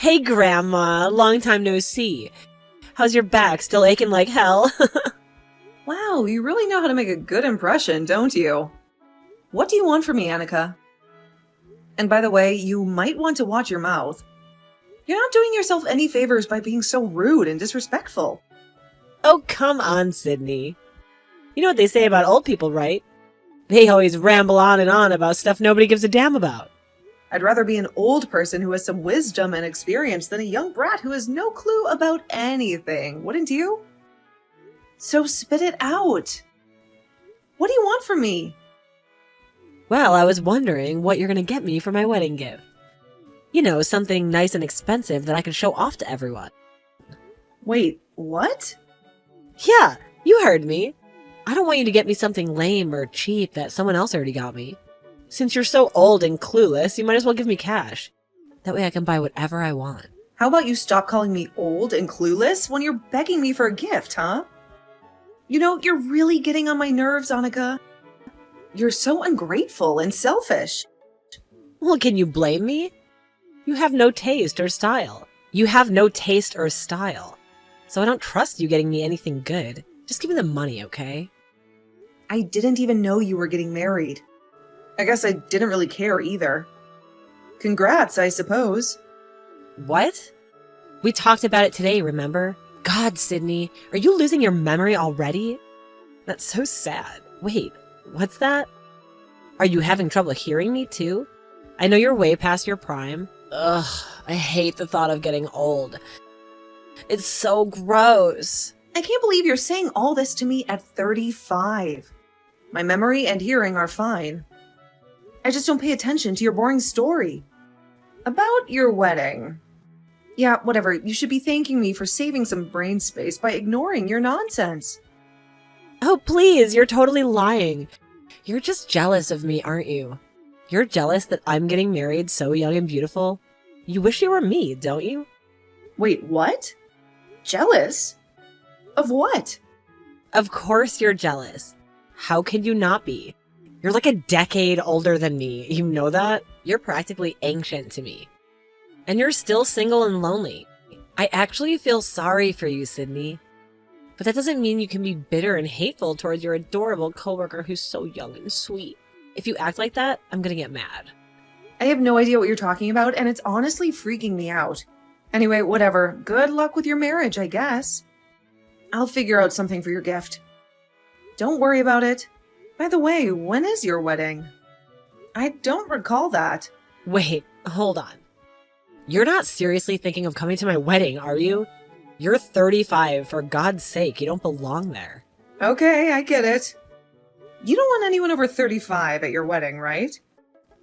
Hey, Grandma. Long time no see. How's your back? Still aching like hell? Wow, you really know how to make a good impression, don't you? What do you want from me, Annika? And by the way, you might want to watch your mouth. You're not doing yourself any favors by being so rude and disrespectful. Oh, come on, Sydney. You know what they say about old people, right? They always ramble on and on about stuff nobody gives a damn about. I'd rather be an old person who has some wisdom and experience than a young brat who has no clue about anything, wouldn't you? So spit it out. What do you want from me? Well, I was wondering what you're going to get me for my wedding gift. You know, something nice and expensive that I can show off to everyone. Wait, what? Yeah, you heard me. I don't want you to get me something lame or cheap that someone else already got me. Since you're so old and clueless, you might as well give me cash. That way I can buy whatever I want. How about you stop calling me old and clueless when you're begging me for a gift, huh? You know, you're really getting on my nerves, Annika. You're so ungrateful and selfish. Well, can you blame me? You have no taste or style. You have no taste or style. So I don't trust you getting me anything good. Just give me the money, okay? I didn't even know you were getting married. I guess I didn't really care either. Congrats, I suppose. What? We talked about it today, remember? God, Sydney, are you losing your memory already? That's so sad. Wait, what's that? Are you having trouble hearing me too? I know you're way past your prime. Ugh, I hate the thought of getting old. It's so gross. I can't believe you're saying all this to me at 35. My memory and hearing are fine. I just don't pay attention to your boring story. About your wedding. Yeah, whatever. You should be thanking me for saving some brain space by ignoring your nonsense. Oh, please, you're totally lying. You're just jealous of me, aren't you? You're jealous that I'm getting married so young and beautiful. You wish you were me, don't you? Wait, what? Jealous? Of what? Of course you're jealous. How could you not be? You're like a decade older than me. You know that? You're practically ancient to me. And you're still single and lonely. I actually feel sorry for you, Sydney. But that doesn't mean you can be bitter and hateful towards your adorable coworker who's so young and sweet. If you act like that, I'm gonna get mad. I have no idea what you're talking about, and it's honestly freaking me out. Anyway, whatever. Good luck with your marriage, I guess. I'll figure out something for your gift. Don't worry about it. By the way, when is your wedding? I don't recall that. Wait, hold on. You're not seriously thinking of coming to my wedding, are you? You're 35, for God's sake, you don't belong there. Okay, I get it. You don't want anyone over 35 at your wedding, right?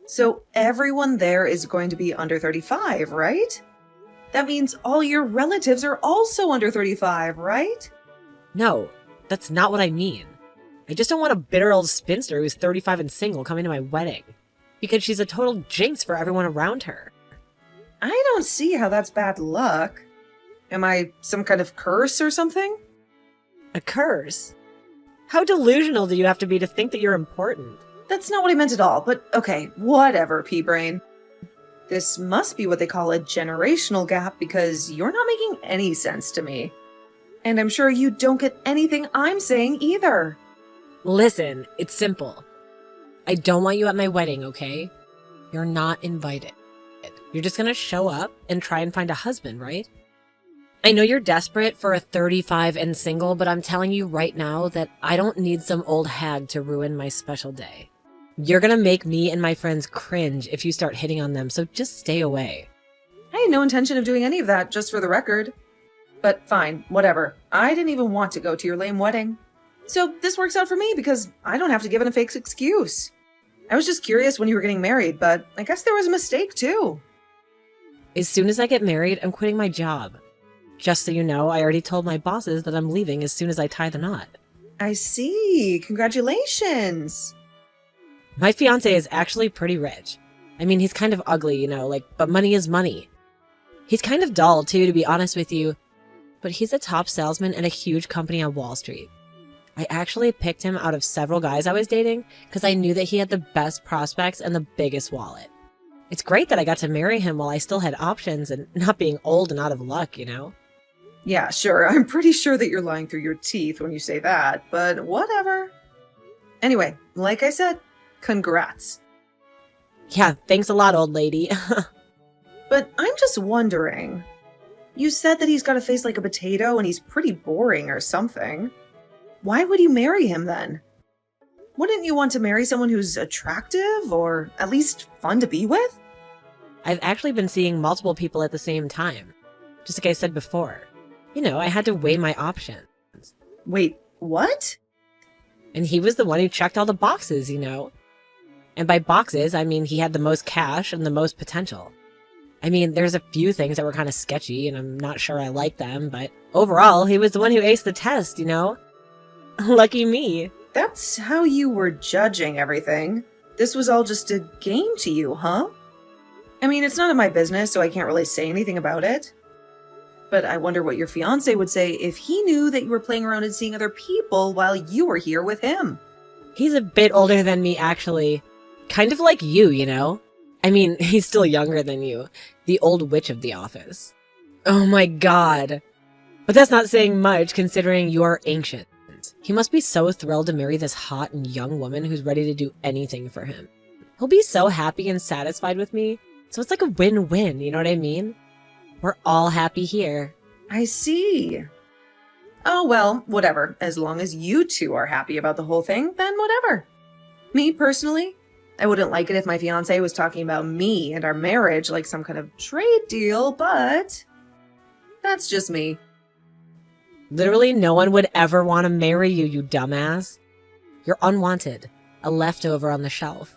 So everyone there is going to be under 35, right? That means all your relatives are also under 35, right? No, that's not what I mean. I just don't want a bitter old spinster who's 35 and single coming to my wedding. Because she's a total jinx for everyone around her. I don't see how that's bad luck. Am I some kind of curse or something? A curse? How delusional do you have to be to think that you're important? That's not what I meant at all, but okay, whatever, P-Brain. This must be what they call a generational gap because you're not making any sense to me. And I'm sure you don't get anything I'm saying either. Listen, it's simple. I don't want you at my wedding, okay? You're not invited. You're just gonna show up and try and find a husband, right? I know you're desperate for a 35 and single, but I'm telling you right now that I don't need some old hag to ruin my special day. You're gonna make me and my friends cringe if you start hitting on them, so just stay away. I had no intention of doing any of that, just for the record. But fine, whatever. I didn't even want to go to your lame wedding. So this works out for me because I don't have to give it a fake excuse. I was just curious when you were getting married, but I guess there was a mistake too. As soon as I get married, I'm quitting my job. Just so you know, I already told my bosses that I'm leaving as soon as I tie the knot. I see. Congratulations. My fiancé is actually pretty rich. I mean, he's kind of ugly, you know, but money is money. He's kind of dull, too, to be honest with you. But he's a top salesman at a huge company on Wall Street. I actually picked him out of several guys I was dating because I knew that he had the best prospects and the biggest wallet. It's great that I got to marry him while I still had options and not being old and out of luck, you know? Yeah, sure. I'm pretty sure that you're lying through your teeth when you say that, but whatever. Anyway, like I said, congrats. Yeah, thanks a lot, old lady. But I'm just wondering. You said that he's got a face like a potato and he's pretty boring or something. Why would you marry him then? Wouldn't you want to marry someone who's attractive or at least fun to be with? I've actually been seeing multiple people at the same time. Just like I said before. You know, I had to weigh my options. Wait, what? And he was the one who checked all the boxes, you know? And by boxes, I mean he had the most cash and the most potential. I mean, there's a few things that were kind of sketchy, and I'm not sure I like them, but overall, he was the one who aced the test, you know? Lucky me. That's how you were judging everything. This was all just a game to you, huh? I mean, it's none of my business, so I can't really say anything about it. But I wonder what your fiancé would say if he knew that you were playing around and seeing other people while you were here with him. He's a bit older than me, actually. Kind of like you know? I mean, he's still younger than you. The old witch of the office. Oh my god. But that's not saying much, considering you are ancient. He must be so thrilled to marry this hot and young woman who's ready to do anything for him. He'll be so happy and satisfied with me. So it's like a win-win, you know what I mean? We're all happy here. I see. Oh, well, whatever. As long as you two are happy about the whole thing, then whatever. Me, personally, I wouldn't like it if my fiancé was talking about me and our marriage like some kind of trade deal, but that's just me. Literally no one would ever want to marry you, you dumbass. You're unwanted, a leftover on the shelf.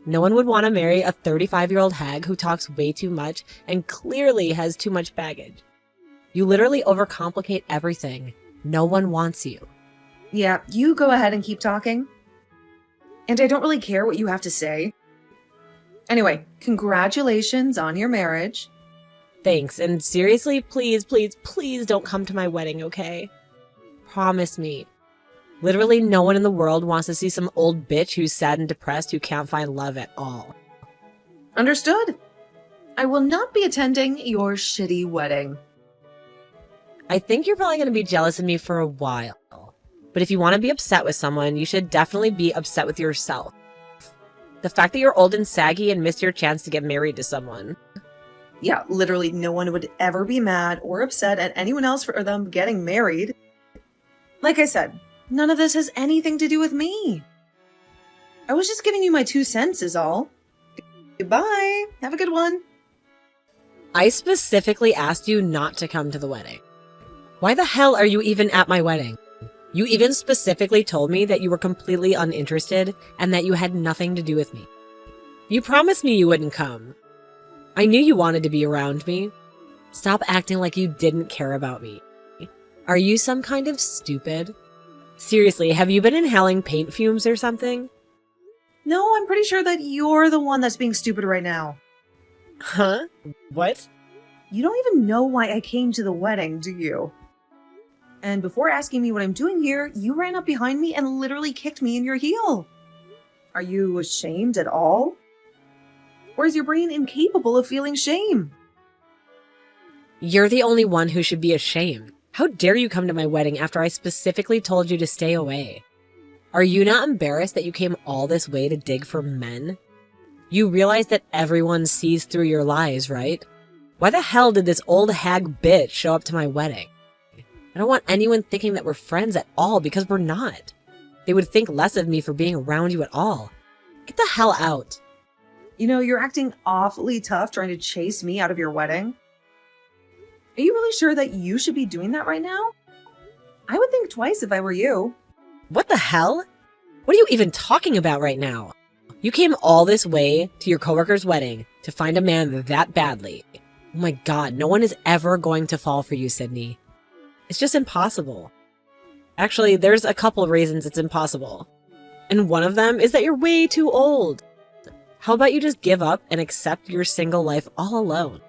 No one would want to marry a 35-year-old hag who talks way too much and clearly has too much baggage. You literally overcomplicate everything. No one wants you. Yeah, you go ahead and keep talking. And I don't really care what you have to say. Anyway, congratulations on your marriage. Thanks, and seriously, please, please, please don't come to my wedding, okay? Promise me. Literally no one in the world wants to see some old bitch who's sad and depressed who can't find love at all. Understood. I will not be attending your shitty wedding. I think you're probably going to be jealous of me for a while. But if you want to be upset with someone, you should definitely be upset with yourself. The fact that you're old and saggy and missed your chance to get married to someone. Yeah, literally no one would ever be mad or upset at anyone else for them getting married. Like I said, none of this has anything to do with me. I was just giving you my 2 cents is all. Goodbye. Have a good one. I specifically asked you not to come to the wedding. Why the hell are you even at my wedding? You even specifically told me that you were completely uninterested and that you had nothing to do with me. You promised me you wouldn't come. I knew you wanted to be around me. Stop acting like you didn't care about me. Are you some kind of stupid? Seriously, have you been inhaling paint fumes or something? No, I'm pretty sure that you're the one that's being stupid right now. Huh? What? You don't even know why I came to the wedding, do you? And before asking me what I'm doing here, you ran up behind me and literally kicked me in your heel. Are you ashamed at all? Or is your brain incapable of feeling shame? You're the only one who should be ashamed. How dare you come to my wedding after I specifically told you to stay away? Are you not embarrassed that you came all this way to dig for men? You realize that everyone sees through your lies, right? Why the hell did this old hag bitch show up to my wedding? I don't want anyone thinking that we're friends at all because we're not. They would think less of me for being around you at all. Get the hell out. You know, you're acting awfully tough trying to chase me out of your wedding. Are you really sure that you should be doing that right now? I would think twice if I were you. What the hell? What are you even talking about right now? You came all this way to your coworker's wedding to find a man that badly. Oh my god, no one is ever going to fall for you, Sydney. It's just impossible. Actually, there's a couple of reasons it's impossible. And one of them is that you're way too old. How about you just give up and accept your single life all alone?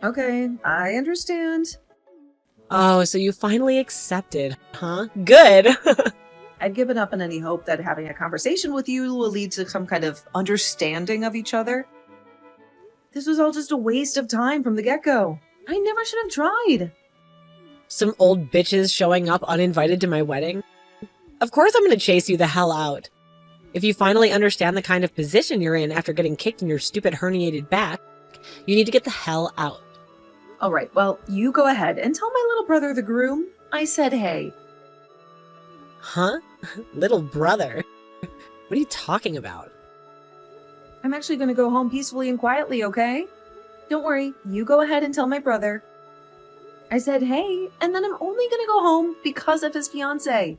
Okay, I understand. Oh, so you finally accepted, huh? Good! I've given up on any hope that having a conversation with you will lead to some kind of understanding of each other. This was all just a waste of time from the get-go. I never should have tried. Some old bitches showing up uninvited to my wedding? Of course I'm gonna chase you the hell out. If you finally understand the kind of position you're in after getting kicked in your stupid herniated back, you need to get the hell out. All right, well, you go ahead and tell my little brother, the groom, I said hey. Huh? Little brother? What are you talking about? I'm actually going to go home peacefully and quietly, okay? Don't worry, you go ahead and tell my brother. I said hey, and then I'm only going to go home because of his fiancée.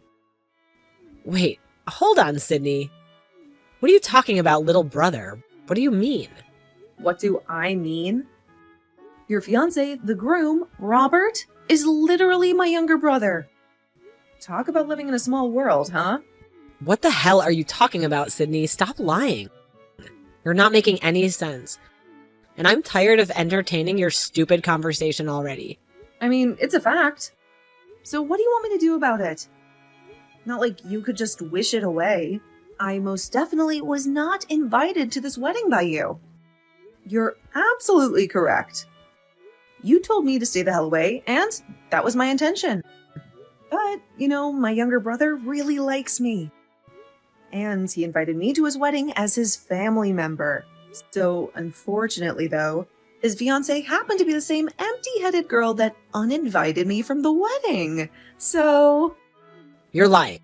Wait, hold on, Sydney. What are you talking about, little brother? What do you mean? What do I mean? Your fiancé, the groom, Robert, is literally my younger brother. Talk about living in a small world, huh? What the hell are you talking about, Sydney? Stop lying. You're not making any sense. And I'm tired of entertaining your stupid conversation already. I mean, it's a fact. So what do you want me to do about it? Not like you could just wish it away. I most definitely was not invited to this wedding by you. You're absolutely correct. You told me to stay the hell away, and that was my intention. But, my younger brother really likes me. And he invited me to his wedding as his family member. So, unfortunately though, his fiancée happened to be the same empty-headed girl that uninvited me from the wedding. So... You're lying.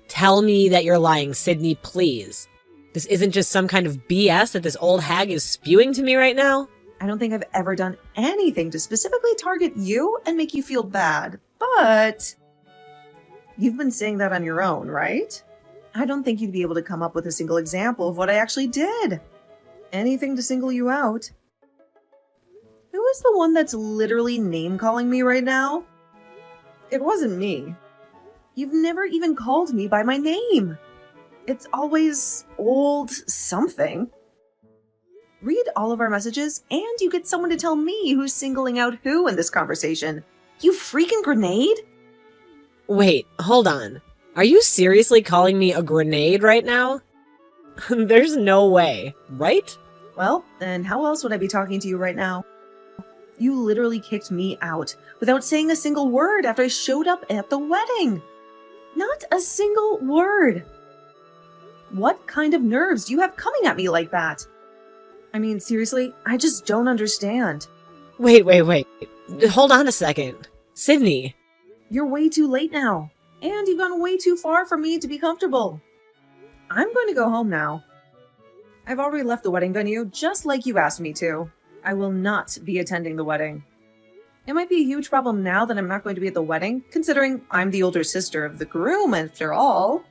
Tell me that you're lying, Sydney, please. This isn't just some kind of BS that this old hag is spewing to me right now? I don't think I've ever done anything to specifically target you and make you feel bad, but you've been saying that on your own, right? I don't think you'd be able to come up with a single example of what I actually did. Anything to single you out. Who is the one that's literally name-calling me right now? It wasn't me. You've never even called me by my name. It's always old something. Read all of our messages, and you get someone to tell me who's singling out who in this conversation. You freaking grenade? Wait, hold on. Are you seriously calling me a grenade right now? There's no way, right? Well, then how else would I be talking to you right now? You literally kicked me out without saying a single word after I showed up at the wedding. Not a single word. What kind of nerves do you have coming at me like that? I mean, seriously, I just don't understand. Wait. Hold on a second. Sydney. You're way too late now, and you've gone way too far for me to be comfortable. I'm going to go home now. I've already left the wedding venue just like you asked me to. I will not be attending the wedding. It might be a huge problem now that I'm not going to be at the wedding, considering I'm the older sister of the groom after all.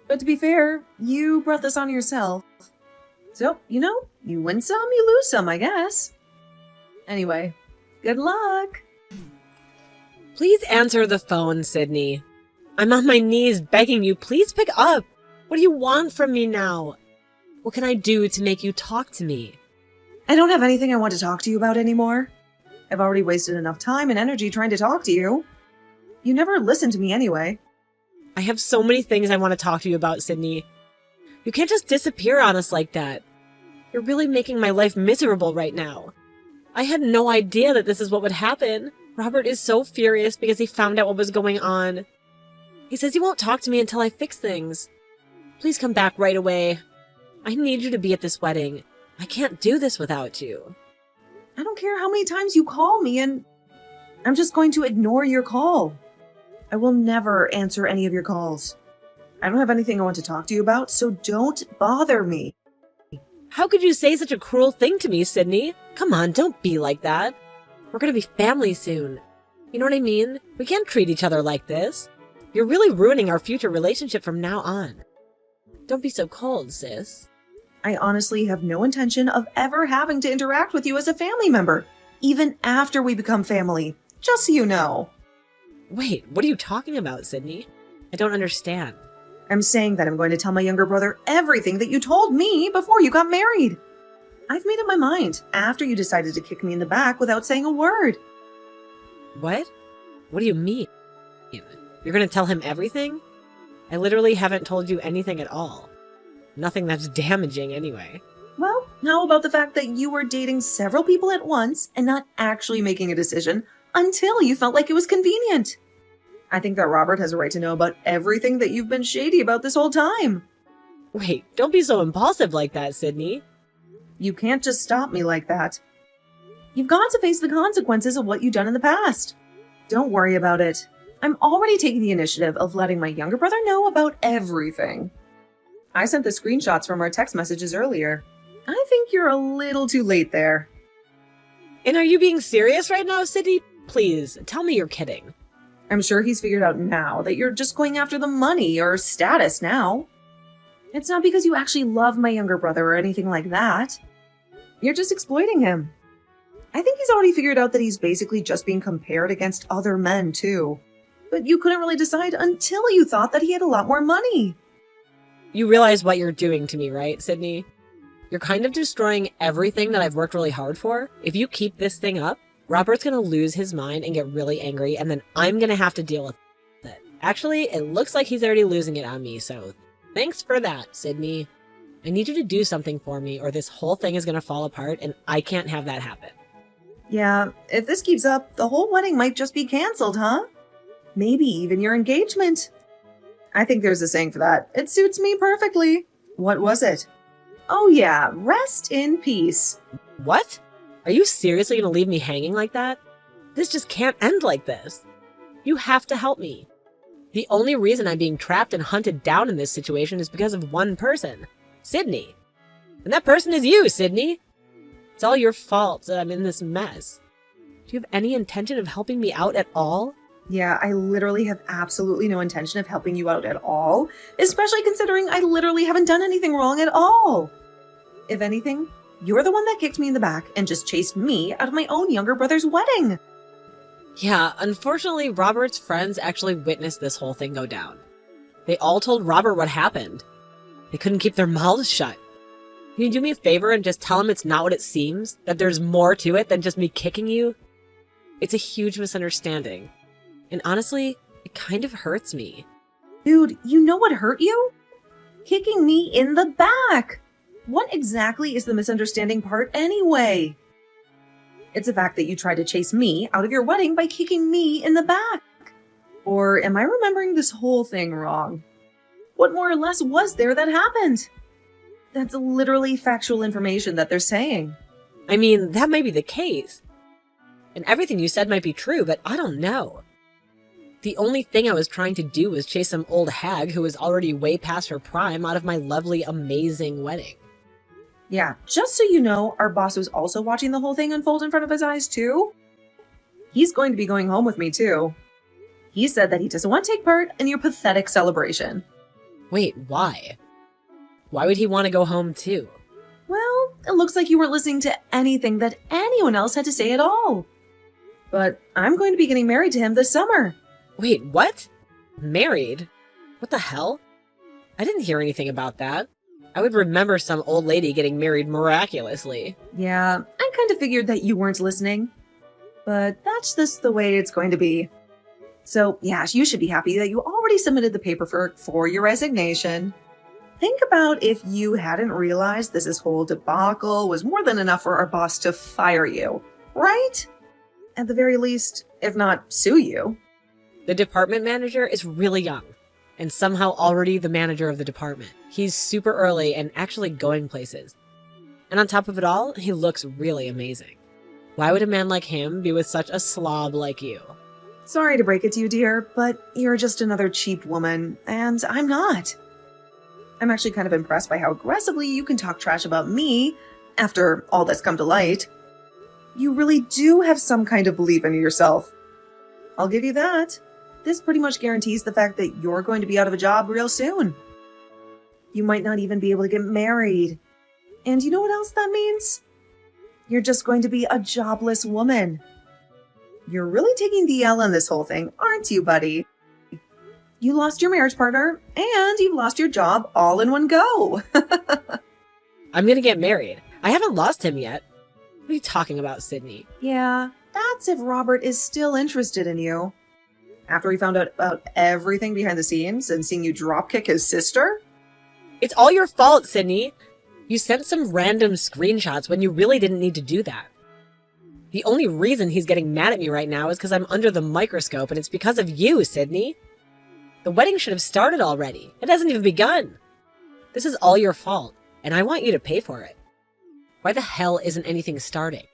But to be fair, you brought this on yourself. So, you win some, you lose some, I guess. Anyway, good luck. Please answer the phone, Sydney. I'm on my knees begging you, please pick up. What do you want from me now? What can I do to make you talk to me? I don't have anything I want to talk to you about anymore. I've already wasted enough time and energy trying to talk to you. You never listen to me anyway. I have so many things I want to talk to you about, Sydney. You can't just disappear on us like that. You're really making my life miserable right now. I had no idea that this is what would happen. Robert is so furious because he found out what was going on. He says he won't talk to me until I fix things. Please come back right away. I need you to be at this wedding. I can't do this without you. I don't care how many times you call me, and I'm just going to ignore your call. I will never answer any of your calls. I don't have anything I want to talk to you about, so don't bother me. How could you say such a cruel thing to me, Sydney? Come on, don't be like that. We're gonna be family soon. You know what I mean? We can't treat each other like this. You're really ruining our future relationship from now on. Don't be so cold, sis. I honestly have no intention of ever having to interact with you as a family member, even after we become family, just so you know. Wait, what are you talking about, Sydney? I don't understand. I'm saying that I'm going to tell my younger brother everything that you told me before you got married. I've made up my mind after you decided to kick me in the back without saying a word. What? What do you mean? You're gonna tell him everything? I literally haven't told you anything at all. Nothing that's damaging anyway. Well, how about the fact that you were dating several people at once and not actually making a decision until you felt like it was convenient? I think that Robert has a right to know about everything that you've been shady about this whole time. Wait, don't be so impulsive like that, Sydney. You can't just stop me like that. You've got to face the consequences of what you've done in the past. Don't worry about it. I'm already taking the initiative of letting my younger brother know about everything. I sent the screenshots from our text messages earlier. I think you're a little too late there. And are you being serious right now, Sydney? Please, tell me you're kidding. I'm sure he's figured out now that you're just going after the money or status now. It's not because you actually love my younger brother or anything like that. You're just exploiting him. I think he's already figured out that he's basically just being compared against other men, too. But you couldn't really decide until you thought that he had a lot more money. You realize what you're doing to me, right, Sydney? You're kind of destroying everything that I've worked really hard for. If you keep this thing up, Robert's gonna lose his mind and get really angry, and then I'm gonna have to deal with it. Actually, it looks like he's already losing it on me, so thanks for that, Sydney. I need you to do something for me, or this whole thing is gonna fall apart, and I can't have that happen. Yeah, if this keeps up, the whole wedding might just be canceled, huh? Maybe even your engagement. I think there's a saying for that. It suits me perfectly. What was it? Oh yeah, rest in peace. What? Are you seriously gonna leave me hanging like that? This just can't end like this. You have to help me. The only reason I'm being trapped and hunted down in this situation is because of one person, Sydney. And that person is you, Sydney. It's all your fault that I'm in this mess. Do you have any intention of helping me out at all? Yeah, I literally have absolutely no intention of helping you out at all, especially considering I literally haven't done anything wrong at all. If anything, you're the one that kicked me in the back and just chased me out of my own younger brother's wedding. Yeah, unfortunately, Robert's friends actually witnessed this whole thing go down. They all told Robert what happened. They couldn't keep their mouths shut. Can you do me a favor and just tell him it's not what it seems? That there's more to it than just me kicking you? It's a huge misunderstanding. And honestly, it kind of hurts me. Dude, you know what hurt you? Kicking me in the back. What exactly is the misunderstanding part anyway? It's the fact that you tried to chase me out of your wedding by kicking me in the back. Or am I remembering this whole thing wrong? What more or less was there that happened? That's literally factual information that they're saying. I mean, that might be the case. And everything you said might be true, but I don't know. The only thing I was trying to do was chase some old hag who was already way past her prime out of my lovely, amazing wedding. Yeah, just so you know, our boss was also watching the whole thing unfold in front of his eyes too. He's going to be going home with me too. He said that he doesn't want to take part in your pathetic celebration. Wait, why? Why would he want to go home too? Well, it looks like you weren't listening to anything that anyone else had to say at all. But I'm going to be getting married to him this summer. Wait, what? Married? What the hell? I didn't hear anything about that. I would remember some old lady getting married miraculously. Yeah, I kind of figured that you weren't listening. But that's just the way it's going to be. So, yeah, you should be happy that you already submitted the paperwork for your resignation. Think about if you hadn't realized this whole debacle was more than enough for our boss to fire you, right? At the very least, if not sue you. The department manager is really young, and somehow already the manager of the department. He's super early and actually going places. And on top of it all, he looks really amazing. Why would a man like him be with such a slob like you? Sorry to break it to you, dear, but you're just another cheap woman, and I'm not. I'm actually kind of impressed by how aggressively you can talk trash about me after all that's come to light. You really do have some kind of belief in yourself. I'll give you that. This pretty much guarantees the fact that you're going to be out of a job real soon. You might not even be able to get married. And you know what else that means? You're just going to be a jobless woman. You're really taking the L on this whole thing, aren't you, buddy? You lost your marriage partner, and you've lost your job all in one go. I'm gonna get married. I haven't lost him yet. What are you talking about, Sydney? Yeah, that's if Robert is still interested in you. After he found out about everything behind the scenes and seeing you dropkick his sister? It's all your fault, Sydney. You sent some random screenshots when you really didn't need to do that. The only reason he's getting mad at me right now is because I'm under the microscope, and it's because of you, Sydney. The wedding should have started already. It hasn't even begun. This is all your fault, and I want you to pay for it. Why the hell isn't anything starting?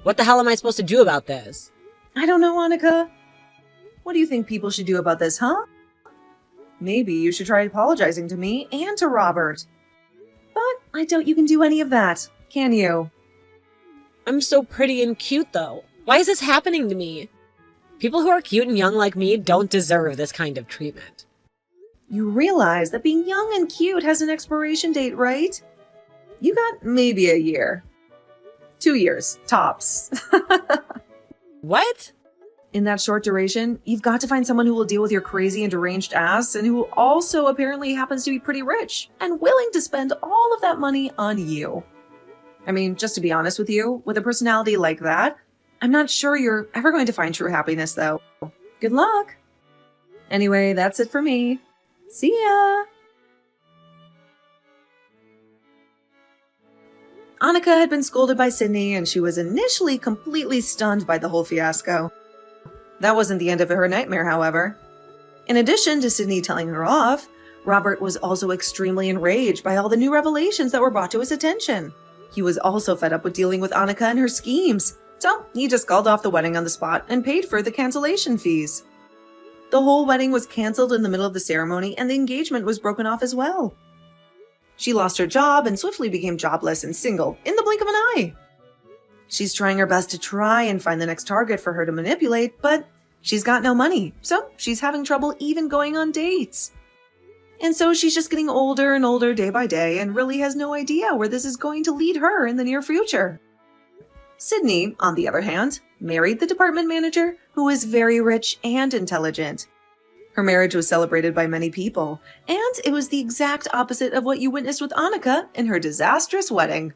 What the hell am I supposed to do about this? I don't know, Annika. What do you think people should do about this, huh? Maybe you should try apologizing to me and to Robert. But I doubt you can do any of that, can you? I'm so pretty and cute, though. Why is this happening to me? People who are cute and young like me don't deserve this kind of treatment. You realize that being young and cute has an expiration date, right? You got maybe a year. 2 years, tops. What? In that short duration, you've got to find someone who will deal with your crazy and deranged ass and who also apparently happens to be pretty rich and willing to spend all of that money on you. I mean, just to be honest with you, with a personality like that, I'm not sure you're ever going to find true happiness, though. Good luck. Anyway, that's it for me. See ya! Annika had been scolded by Sydney, and she was initially completely stunned by the whole fiasco. That wasn't the end of her nightmare, however. In addition to Sydney telling her off, Robert was also extremely enraged by all the new revelations that were brought to his attention. He was also fed up with dealing with Annika and her schemes, so he just called off the wedding on the spot and paid for the cancellation fees. The whole wedding was cancelled in the middle of the ceremony, and the engagement was broken off as well. She lost her job and swiftly became jobless and single in the blink of an eye. She's trying her best to try and find the next target for her to manipulate, but she's got no money, so she's having trouble even going on dates. And so she's just getting older and older day by day and really has no idea where this is going to lead her in the near future. Sydney, on the other hand, married the department manager, who is very rich and intelligent. Her marriage was celebrated by many people, and it was the exact opposite of what you witnessed with Annika in her disastrous wedding.